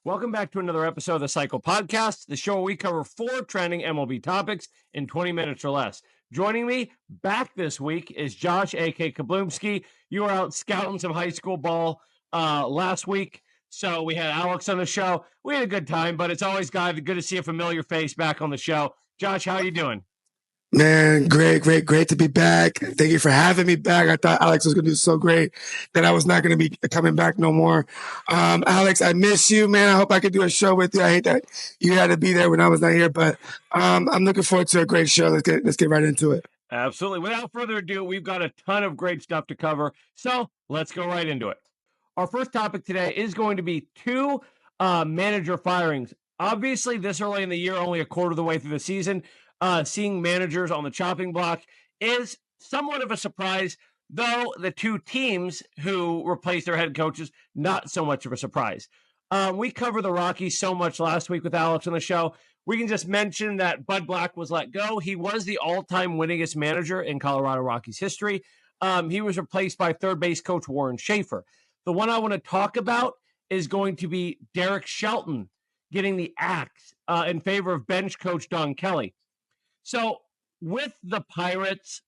Welcome back to another episode of the Cycle Podcast, the show where we cover 4 trending MLB topics in 20 minutes or less. Joining me back this week is Josh, a.k.a. Kablumski. You were out scouting some high school ball last week, so we had Alex on the show. We had a good time, but it's always good to see a familiar face back on the show. Josh, how are you doing? Man, great to be back. Thank you for having me back. I thought Alex was going to do so great that I was not going to be coming back no more. Alex, I miss you, man. I hope I could do a show with you. I hate that you had to be there when I was not here, but I'm looking forward to a great show. Let's get right into it. Absolutely. Without further ado, we've got a ton of great stuff to cover, so let's go right into it. Our first topic today is going to be 2 manager firings. Obviously, this early in the year, only a quarter of the way through the season, seeing managers on the chopping block is somewhat of a surprise, though the 2 teams who replaced their head coaches, not so much of a surprise. We covered the Rockies so much last week with Alex on the show. We can just mention that Bud Black was let go. He was the all-time winningest manager in Colorado Rockies history. He was replaced by third base coach Warren Schaefer. The one I want to talk about is going to be Derek Shelton getting the axe in favor of bench coach Don Kelly. So with the Pirates,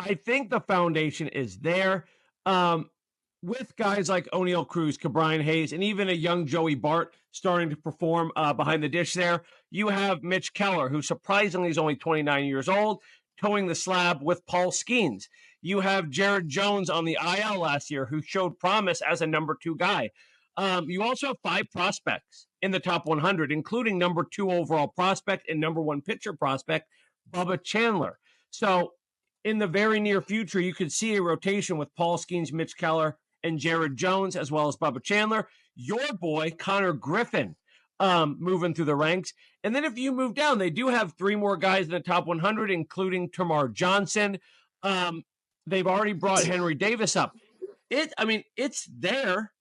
I think the foundation is there. With guys like O'Neal Cruz, Cabrian Hayes, and even a young Joey Bart starting to perform behind the dish there, you have Mitch Keller, who surprisingly is only 29 years old, towing the slab with Paul Skeens. You have Jared Jones on the IL last year, who showed promise as a number 2 guy. You also have 5 prospects in the top 100, including number 2 overall prospect and number 1 pitcher prospect, Bubba Chandler. So in the very near future, you could see a rotation with Paul Skeens, Mitch Keller, and Jared Jones, as well as Bubba Chandler. Your boy, Connor Griffin, moving through the ranks. And then if you move down, they do have 3 more guys in the top 100, including Tamar Johnson. They've already brought Henry Davis up. It's there.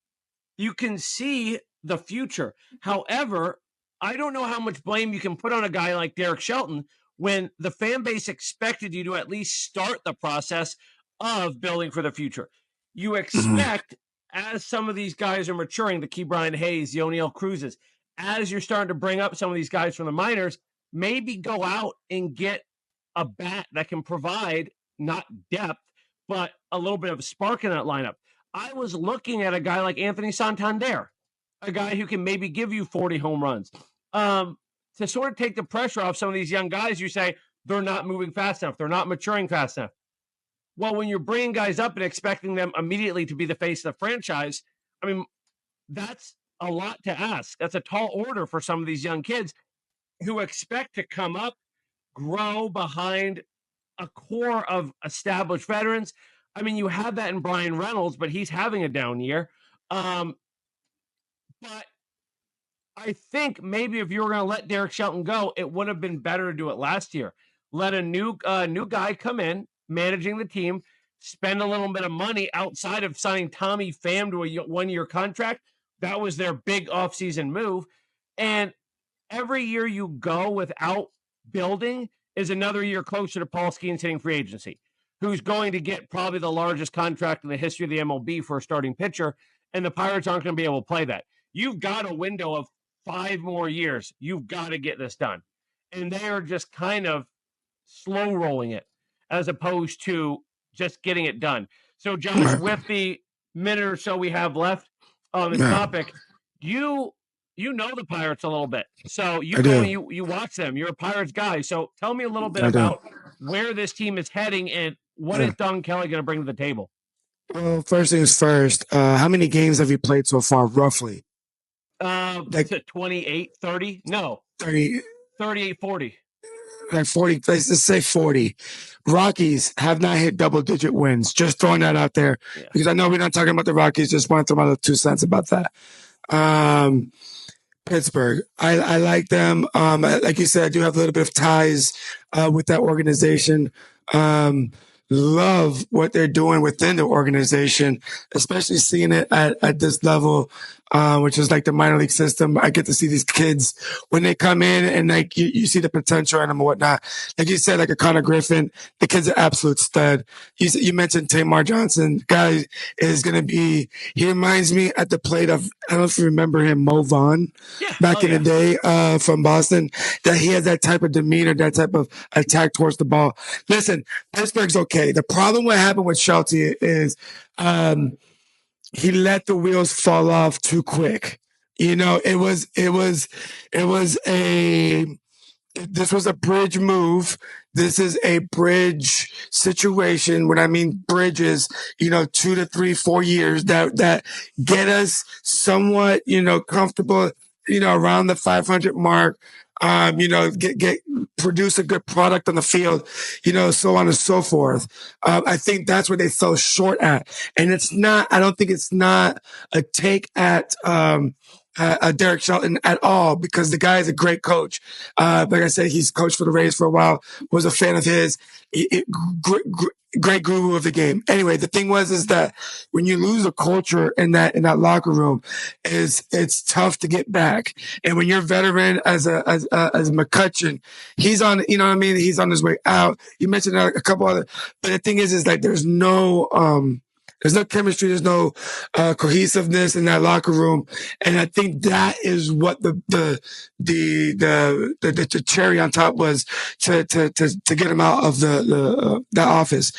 You can see the future. However, I don't know how much blame you can put on a guy like Derek Shelton when the fan base expected you to at least start the process of building for the future. You expect, as some of these guys are maturing, the Cabrian Hayes, the O'Neal Cruzes, as you're starting to bring up some of these guys from the minors, maybe go out and get a bat that can provide not depth, but a little bit of a spark in that lineup. I was looking at a guy like Anthony Santander, a guy who can maybe give you 40 home runs. To sort of take the pressure off some of these young guys, you say they're not moving fast enough. They're not maturing fast enough. Well, when you're bringing guys up and expecting them immediately to be the face of the franchise, that's a lot to ask. That's a tall order for some of these young kids who expect to come up, grow behind a core of established veterans. You have that in Brian Reynolds, but he's having a down year. But I think maybe if you were going to let Derek Shelton go, it would have been better to do it last year. Let a new guy come in, managing the team, spend a little bit of money outside of signing Tommy Pham to a 1-year contract. That was their big offseason move. And every year you go without building is another year closer to Paul Skeens hitting free agency, who's going to get probably the largest contract in the history of the MLB for a starting pitcher, and the Pirates aren't going to be able to play that. You've got a window of 5 more years. You've got to get this done. And they are just kind of slow rolling it as opposed to just getting it done. So, Josh, with the minute or so we have left on this topic, you know the Pirates a little bit. So you watch them. You're a Pirates guy. So tell me a little bit about where this team is heading and what is Don Kelly going to bring to the table? Well, first things first, how many games have you played so far, roughly? 28, 30? No. 30. 38, 40. Like 40, let's say 40. Rockies have not hit double-digit wins. Just throwing that out there. Yeah. Because I know we're not talking about the Rockies. Just want to throw my little 2 cents about that. Pittsburgh, I like them. Like you said, I do have a little bit of ties with that organization. Love what they're doing within the organization, especially seeing it at this level which is like the minor league system. I get to see these kids when they come in and like you see the potential in them and whatnot. Like you said, like a Connor Griffin, the kid's an absolute stud. You mentioned Tamar Johnson. Guy is going to be, he reminds me at the plate of, I don't know if you remember him, Mo Vaughn, back in the day from Boston, that he has that type of demeanor, that type of attack towards the ball. Listen, Pittsburgh's okay. The problem what happened with Shelty is he let the wheels fall off too quick. You know, this was a bridge move. This is a bridge situation. When I mean bridges, 2 to 3, 4 years that get us somewhat, comfortable, around the 500 mark. Get produce a good product on the field, so on and so forth. I think that's where they fell short at. And I don't think it's not a take at, Derek Shelton at all, because the guy is a great coach. Like I said, he's coached for the Rays for a while, was a fan of his. Great guru of the game. Anyway, the thing is that when you lose a culture in that locker room, it's tough to get back. And when you're a veteran as McCutcheon, he's on, he's on his way out. You mentioned a couple other, but the thing is like there's no chemistry. There's no cohesiveness in that locker room, and I think that is what the cherry on top was to get him out of that office.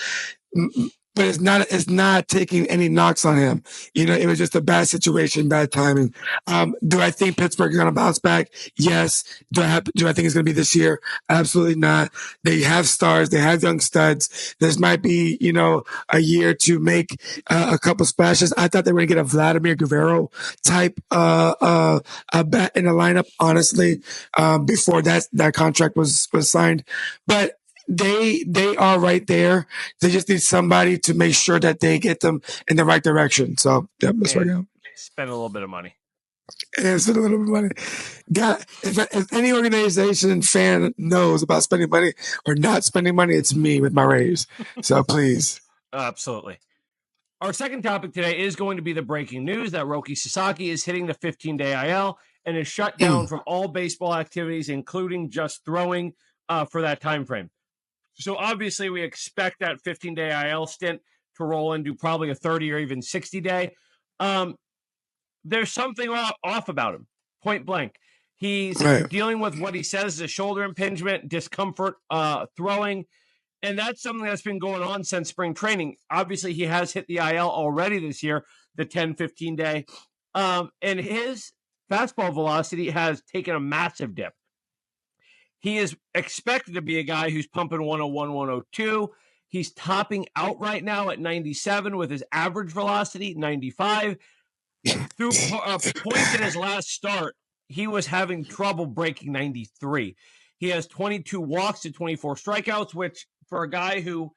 But it's not taking any knocks on him. It was just a bad situation, bad timing. Do I think Pittsburgh is going to bounce back? Yes. Do I think it's going to be this year? Absolutely not. They have stars. They have young studs. This might be, a year to make a couple splashes. I thought they were going to get a Vladimir Guerrero type a bat in the lineup, honestly, before that contract was signed. But they are right there. They just need somebody to make sure that they get them in the right direction. So that's right now. Spend a little bit of money. And spend a little bit of money. If any organization fan knows about spending money or not spending money, it's me with my Rays. So please. Absolutely. Our second topic today is going to be the breaking news that Roki Sasaki is hitting the 15-day IL and is shut down from all baseball activities, including just throwing for that time frame. So obviously we expect that 15-day IL stint to roll into probably a 30 or even 60-day. There's something off about him, point blank. He's dealing with what he says is a shoulder impingement, discomfort throwing, and that's something that's been going on since spring training. Obviously, he has hit the IL already this year, the 10, 15-day, and his fastball velocity has taken a massive dip. He is expected to be a guy who's pumping 101, 102. He's topping out right now at 97 with his average velocity, 95. Through points in his last start, he was having trouble breaking 93. He has 22 walks to 24 strikeouts, which for a guy who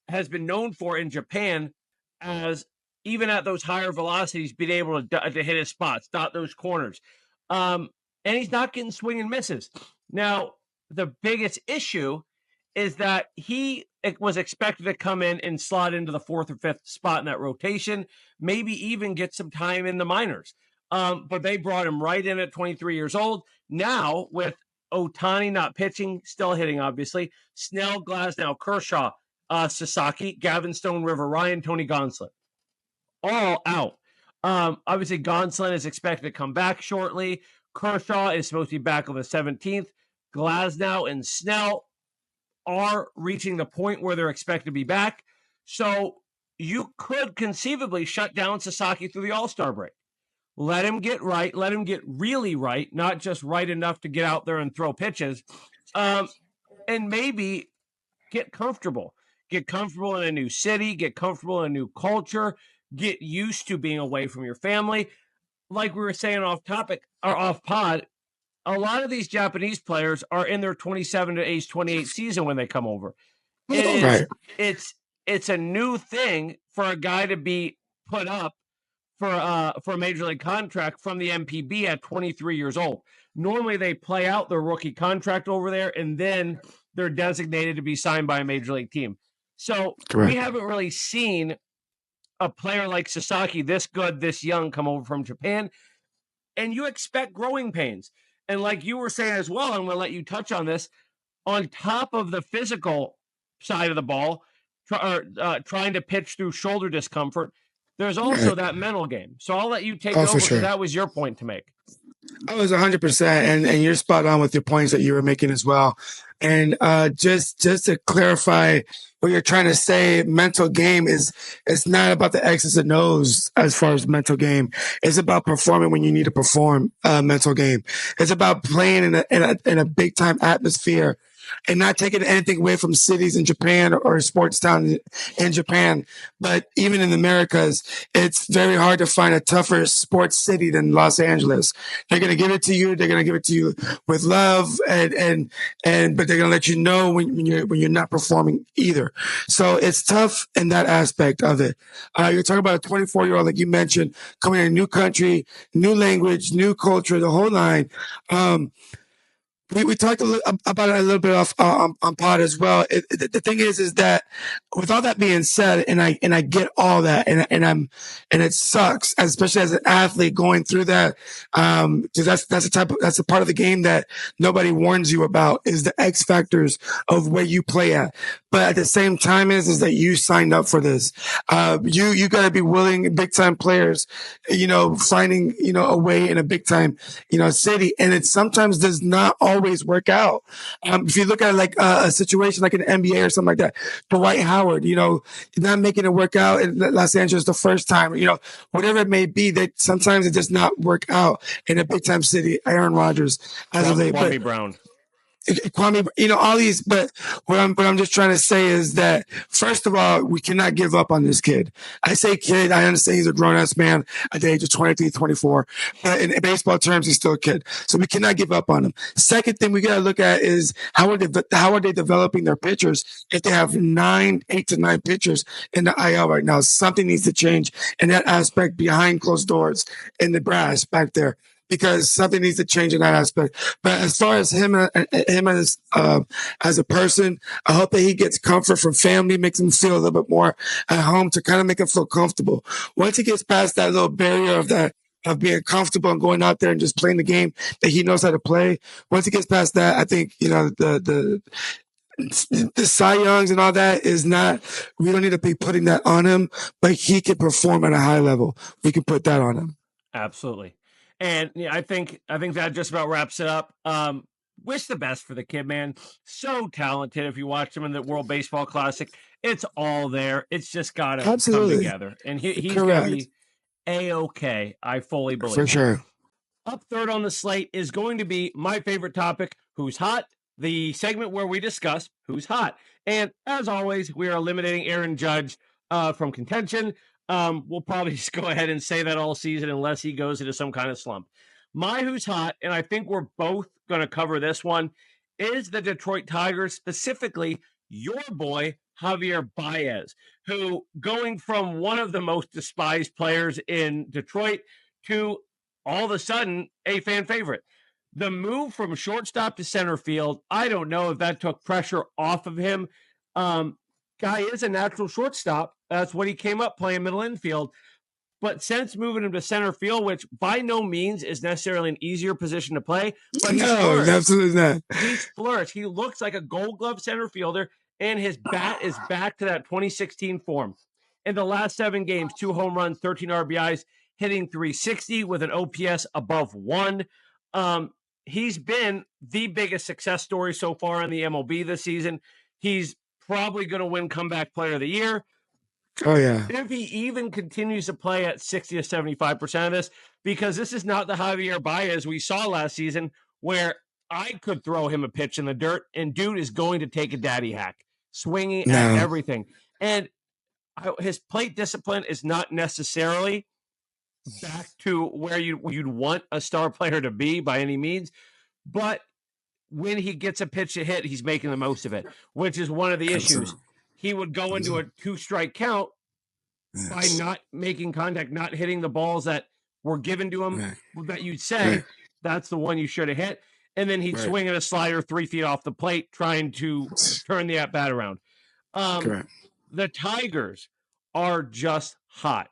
has been known for in Japan as even at those higher velocities, being able to hit his spots, dot those corners. And he's not getting swing and misses. Now, the biggest issue is that he was expected to come in and slot into the 4th or 5th spot in that rotation, maybe even get some time in the minors. But they brought him right in at 23 years old. Now, with Ohtani not pitching, still hitting, obviously, Snell, Glasnow, Kershaw, Sasaki, Gavin Stone, River Ryan, Tony Gonsolin, all out. Obviously, Gonsolin is expected to come back shortly. Kershaw is supposed to be back on the 17th. Glasnow and Snell are reaching the point where they're expected to be back. So you could conceivably shut down Sasaki through the All-Star break. Let him get right. Let him get really right, not just right enough to get out there and throw pitches. And maybe get comfortable. Get comfortable in a new city. Get comfortable in a new culture. Get used to being away from your family. Like we were saying off topic or off pod, a lot of these Japanese players are in their 27 to age 28 season when they come over. It's a new thing for a guy to be put up for a major league contract from the MPB at 23 years old. Normally they play out their rookie contract over there and then they're designated to be signed by a major league team. So we haven't really seen a player like Sasaki, this good, this young, come over from Japan, and you expect growing pains. And like you were saying as well, I'm going to let you touch on this, on top of the physical side of the ball, trying to pitch through shoulder discomfort, there's also that mental game. So I'll let you take Oh, it for over because sure. that was your point to make. I was 100%, and you're spot on with your points that you were making as well. And just to clarify what you're trying to say, mental game is it's not about the X's and O's as far as mental game. It's about performing when you need to perform. Mental game. It's about playing in a big time atmosphere. And not taking anything away from cities in Japan or sports town in Japan, but even in the Americas, it's very hard to find a tougher sports city than Los Angeles. They're going to give it to you. They're going to give it to you with love, but they're going to let you know when you're not performing either. So it's tough in that aspect of it. You're talking about a 24-year-old, like you mentioned, coming in a new country, new language, new culture, the whole line. We talked about it a little bit off on pod as well. The thing is that with all that being said, and I get all that, and it sucks, especially as an athlete going through that, because that's a part of the game that nobody warns you about, is the X factors of where you play at. But at the same time, is that you signed up for this. You got to be willing, big time players, finding a way in a big time city, and it sometimes does not always work out. If you look at like a situation like an NBA or something like that, Dwight Howard, not making it work out in Los Angeles the first time, whatever it may be, that sometimes it does not work out in a big time city. Aaron Rodgers, as of late, Kwame Brown. Kwame, all these, but what I'm just trying to say is that, first of all, we cannot give up on this kid. I say kid, I understand he's a grown-ass man at the age of 23, 24, but in baseball terms, he's still a kid. So we cannot give up on him. Second thing we got to look at is how are they developing their pitchers if they have 8 to 9 pitchers in the IL right now? Something needs to change in that aspect behind closed doors in the brass back there, because something needs to change in that aspect. But as far as him as a person, I hope that he gets comfort from family, makes him feel a little bit more at home to kind of make him feel comfortable. Once he gets past that little barrier of being comfortable and going out there and just playing the game that he knows how to play, once he gets past that, I think, the Cy Youngs and all that is not, we don't need to be putting that on him, but he can perform at a high level. We can put that on him. Absolutely. And yeah, I think that just about wraps it up. Wish the best for the kid, man. So talented. If you watch him in the World Baseball Classic, it's all there. It's just got to come together. And he's going to be A-okay. I fully believe. For sure. Up third on the slate is going to be my favorite topic, Who's Hot? The segment where we discuss who's hot. And as always, we are eliminating Aaron Judge from contention. We'll probably just go ahead and say that all season unless he goes into some kind of slump. My who's hot, and I think we're both going to cover this one, is the Detroit Tigers, specifically your boy, Javier Baez, who, going from one of the most despised players in Detroit to all of a sudden a fan favorite. The move from shortstop to center field, I don't know if that took pressure off of him. Guy is a natural shortstop. That's what he came up playing middle infield. But since moving him to center field, which by no means is necessarily an easier position to play, but no, absolutely not. He's flourished. He looks like a Gold Glove center fielder, and his bat is back to that 2016 form. In the last 7 games, 2 home runs, 13 RBIs, hitting .360 with an OPS above 1. He's been the biggest success story so far in the MLB this season. He's probably going to win Comeback Player of the Year. Oh, yeah. If he even continues to play at 60 to 75% of this, because this is not the Javier Baez we saw last season, where I could throw him a pitch in the dirt, and dude is going to take a daddy hack, swinging at everything. And his plate discipline is not necessarily back to where you'd want a star player to be by any means, but when he gets a pitch to hit, he's making the most of it, which is one of the issues. He would go into a 2-strike count by not making contact, not hitting the balls that were given to him that you'd say that's the one you should have hit. And then he'd swing at a slider 3 feet off the plate, trying to turn the at-bat around. The Tigers are just hot.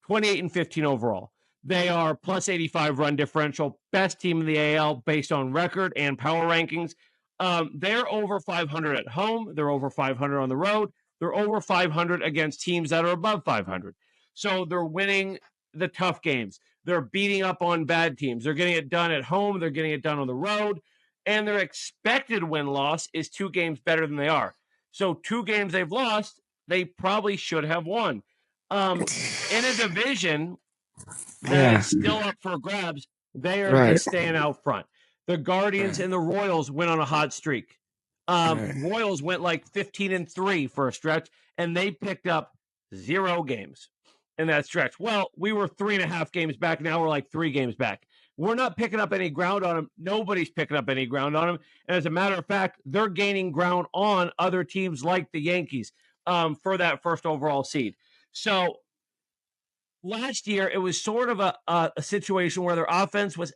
28-15 overall. They are plus 85 run differential, best team in the AL based on record and power rankings. They're over 500 at home. They're over 500 on the road. They're over 500 against teams that are above 500. So they're winning the tough games. They're beating up on bad teams. They're getting it done at home. They're getting it done on the road. And their expected win-loss is 2 games better than they are. So 2 games they've lost, they probably should have won. In a division that is still up for grabs, they are just staying out front. The Guardians and the Royals went on a hot streak. Royals went like 15-3 for a stretch, and they picked up 0 games in that stretch. Well, we were 3.5 games back. Now we're like 3 games back. We're not picking up any ground on them. Nobody's picking up any ground on them. And as a matter of fact, they're gaining ground on other teams like the Yankees for that first overall seed. So last year, it was sort of a situation where their offense was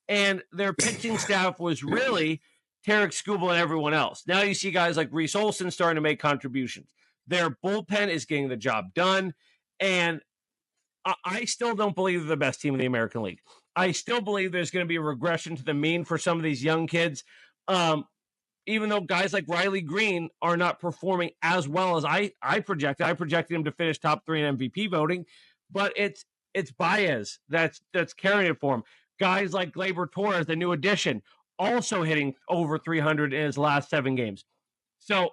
and their pitching staff was really Tarek Skubal and everyone else. Now you see guys like Reese Olson starting to make contributions. Their bullpen is getting the job done, and I still don't believe they're the best team in the American League. I still believe there's going to be a regression to the mean for some of these young kids. Even though guys like Riley Green are not performing as well as I projected. I projected him to finish top 3 in MVP voting, but it's Baez that's carrying it for him. Guys like Gleyber Torres, the new addition, also hitting over 300 in his last 7 games. So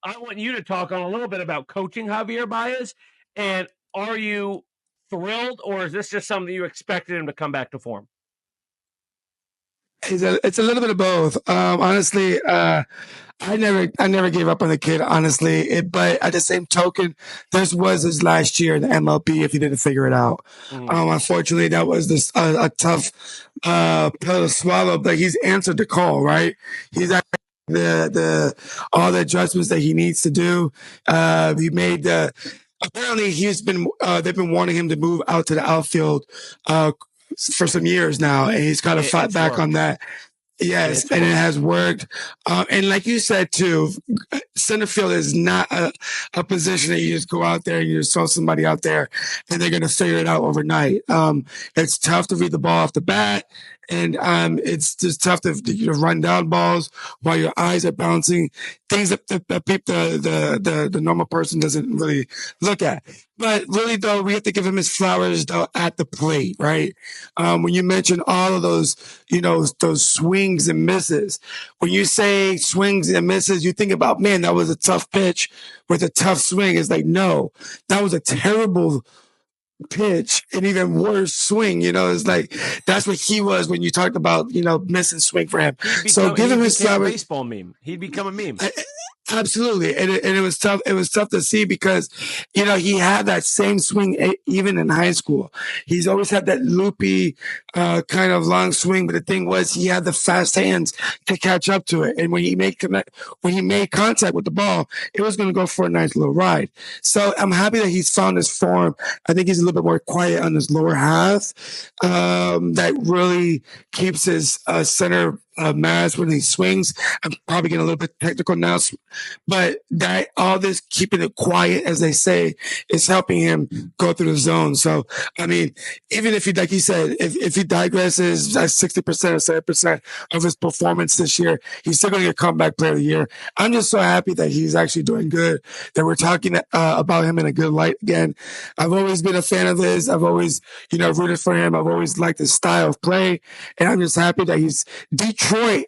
I want you to talk on a little bit about coaching Javier Baez, and are you thrilled, or is this just something you expected him to come back to form? It's a little bit of both. Honestly, I never gave up on the kid, honestly. But at the same token, this was his last year in the MLB if he didn't figure it out. Unfortunately, that was a tough pill to swallow, but he's answered the call, right? He's the all the adjustments that he needs to do. He made apparently they've been wanting him to move out to the outfield for some years now, and he's kind of fought back on that. Yes, and it has worked. And like you said too, center field is not a position that you just go out there and you just throw somebody out there and they're going to figure it out overnight. It's tough to read the ball off the bat. And it's just tough to run down balls while your eyes are bouncing, things that the normal person doesn't really look at. But really, though, we have to give him his flowers, though, at the plate, right? When you mention all of those, those swings and misses, when you say swings and misses, you think about, man, that was a tough pitch with a tough swing. It's like, no, that was a terrible pitch and even worse swing. It's like that's what he was when you talked about missing swing for him. So give him his flowers. Baseball meme. He'd become a meme. Absolutely, and it was tough. It was tough to see because he had that same swing even in high school. He's always had that loopy kind of long swing, but the thing was he had the fast hands to catch up to it. And when he made contact with the ball, it was going to go for a nice little ride. So I'm happy that he's found his form. I think he's a little bit more quiet on his lower half. That really keeps his center mass when he swings. I'm probably getting a little bit technical now, but that all this keeping it quiet, as they say, is helping him go through the zone. So, I mean, even if he, like you said, if he digresses at 60% or 70% of his performance this year, he's still going to get comeback player of the year. I'm just so happy that he's actually doing good, that we're talking about him in a good light again. I've always been a fan of his. I've always, rooted for him. I've always liked his style of play. And I'm just happy that he's Detroit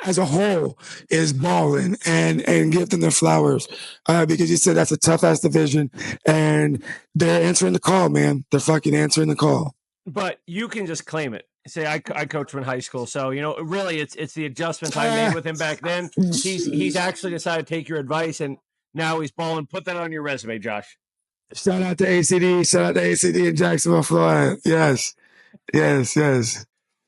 as a whole is balling and give them their flowers because you said that's a tough ass division and they're answering the call, man. They're fucking answering the call. But you can just claim it. Say I coached him in high school, so really it's the adjustments I made with him back then. He's actually decided to take your advice and now he's balling. Put that on your resume, Josh. Shout out to ACD. Shout out to ACD in Jacksonville, Florida. Yes.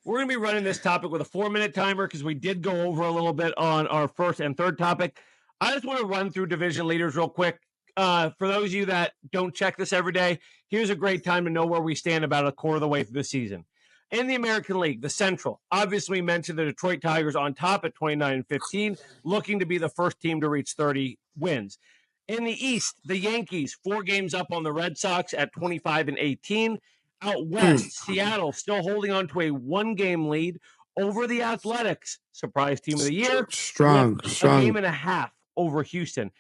We're going to be running this topic with a 4-minute timer because we did go over a little bit on our first and third topic. I just want to run through division leaders real quick. For those of you that don't check this every day, here's a great time to know where we stand about a quarter of the way through the season. In the American League, the Central, obviously we mentioned the Detroit Tigers on top at 29-15, looking to be the first team to reach 30 wins. In the East, the Yankees 4 games up on the Red Sox at 25-18. Out West, Seattle still holding on to a 1-game lead over the Athletics, surprise team of the year, with Strong, a game strong. and a half over Houston.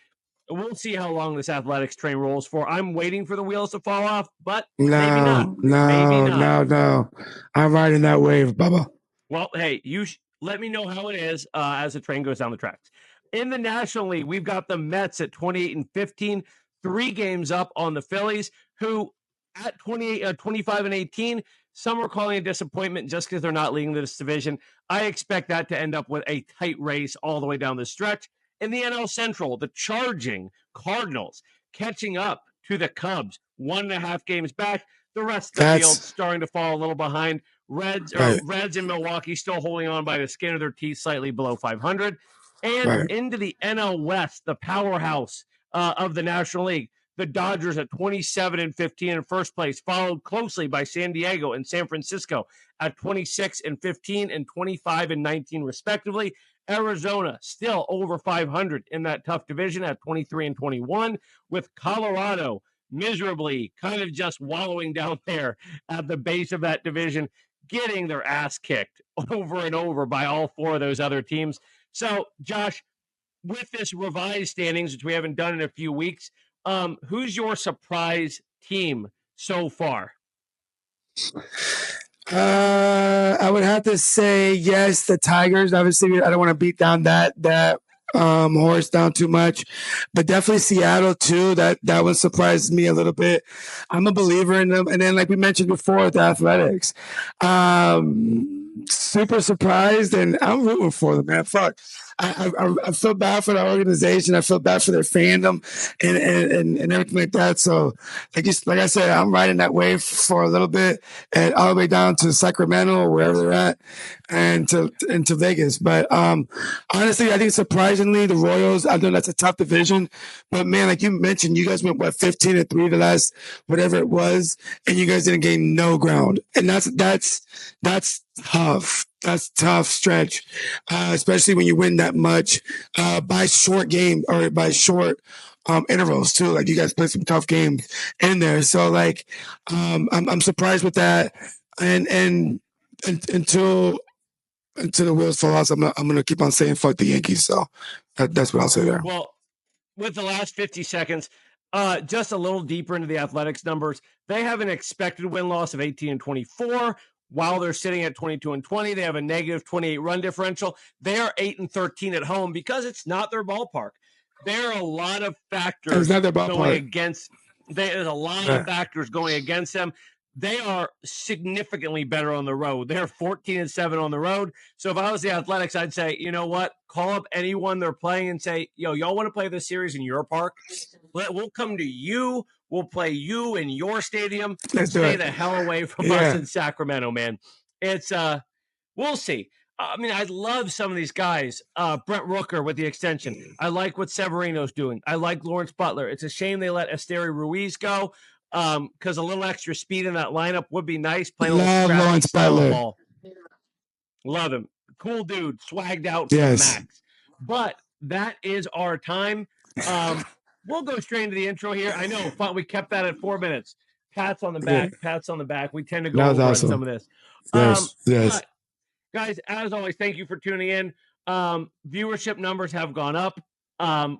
We'll see how long this Athletics train rolls for. I'm waiting for the wheels to fall off, but maybe not. No, Maybe no, not. no, no. I'm riding that wave, Bubba. Well, hey, let me know how it is as the train goes down the tracks. In the National League, we've got the Mets at 28-15, 3 games up on the Phillies, who at 25-18, some are calling a disappointment just because they're not leading this division. I expect that to end up with a tight race all the way down the stretch. In the NL Central, the charging Cardinals catching up to the Cubs, 1.5 games back. The rest of the field starting to fall a little behind. Reds in Milwaukee still holding on by the skin of their teeth, slightly below 500. And into the NL West, the powerhouse of the National League, the Dodgers at 27-15 in first place, followed closely by San Diego and San Francisco at 26-15 and 25-19 respectively. Arizona still over 500 in that tough division at 23-21, with Colorado miserably kind of just wallowing down there at the base of that division, getting their ass kicked over and over by all 4 of those other teams. So, Josh, with this revised standings, which we haven't done in a few weeks, who's your surprise team so far? I would have to say yes, the Tigers. Obviously, I don't want to beat down that horse down too much, but definitely Seattle too. That one surprised me a little bit. I'm a believer in them, and then like we mentioned before, the Athletics. Super surprised, and I'm rooting for them, man. Fuck. I feel bad for the organization. I feel bad for their fandom and everything like that. So, like I said, I'm riding that wave for a little bit, and all the way down to Sacramento or wherever they're at, and to Vegas. But honestly, I think surprisingly, the Royals. I know that's a tough division, but man, like you mentioned, you guys went 15-3 the last whatever it was, and you guys didn't gain no ground, and that's tough. That's tough stretch, especially when you win that much by short game or by short intervals too. Like you guys played some tough games in there, so like I'm surprised with that. And until the wheels fall off, I'm gonna keep on saying fuck the Yankees. So that's what I'll say there. Well, with the last 50 seconds, just a little deeper into the Athletics numbers, they have an expected win-loss of 18-24. While they're sitting at 22-20, they have a negative 28 run differential. They are 8-13 at home because it's not their ballpark. There are a lot of factors going against. There's a lot of factors going against them. They are significantly better on the road. They're 14-7 on the road. So if I was the Athletics, I'd say, you know what? Call up anyone they're playing and say, yo, y'all want to play this series in your park? We'll come to you. We'll play you in your stadium. Stay the hell away from us in Sacramento, man. It's we'll see. I mean, I love some of these guys. Brent Rooker with the extension. I like what Severino's doing. I like Lawrence Butler. It's a shame they let Esteury Ruiz go because a little extra speed in that lineup would be nice. Playing a little scrappy style of ball. Love him. Cool dude. Swagged out to the max. But that is our time. We'll go straight into the intro here. I know we kept that at 4 minutes. Pats on the back. Pats on the back. We tend to go over on some of this. Yes. But guys, as always, thank you for tuning in. Viewership numbers have gone up.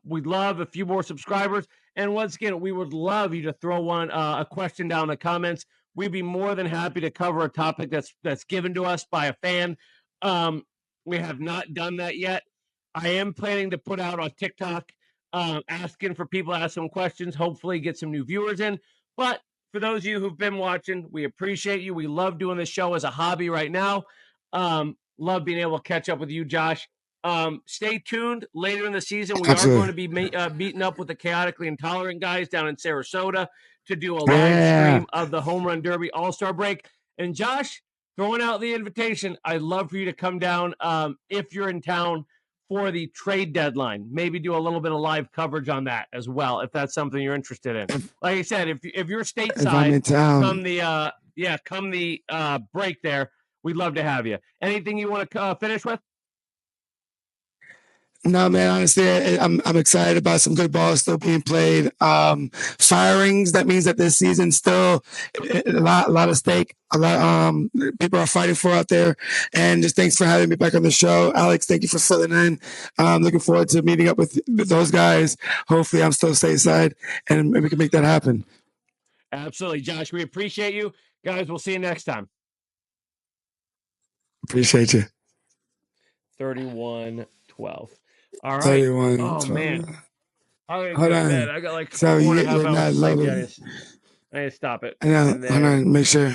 We'd love a few more subscribers. And once again, we would love you to throw a question down in the comments. We'd be more than happy to cover a topic that's given to us by a fan. We have not done that yet. I am planning to put out on TikTok asking for people to ask some questions, hopefully get some new viewers in. But for those of you who've been watching, we appreciate you. We love doing this show as a hobby right now. Love being able to catch up with you, Josh. Stay tuned. Later in the season, we are going to be meeting up with the Chaotically Intolerant guys down in Sarasota to do a live stream of the Home Run Derby All-Star Break. And Josh, throwing out the invitation, I'd love for you to come down if you're in town for the trade deadline. Maybe do a little bit of live coverage on that as well, if that's something you're interested in. Like I said, if you're stateside, come the break there. We'd love to have you. Anything you want to finish with? No, man. Honestly, I'm excited about some good ball still being played. Firings. That means that this season still a lot of stake. A lot people are fighting for out there. And just thanks for having me back on the show, Alex. Thank you for filling in. Looking forward to meeting up with those guys. Hopefully, I'm still stateside, and we can make that happen. Absolutely, Josh. We appreciate you, guys. We'll see you next time. Appreciate you. 31-12. All right. 31. Oh 12. man. I gotta Hold go to on. bed. I got like So 4.5 you're hours not of sleep. loaded. I need to stop it. I know. And Hold then on. Make sure.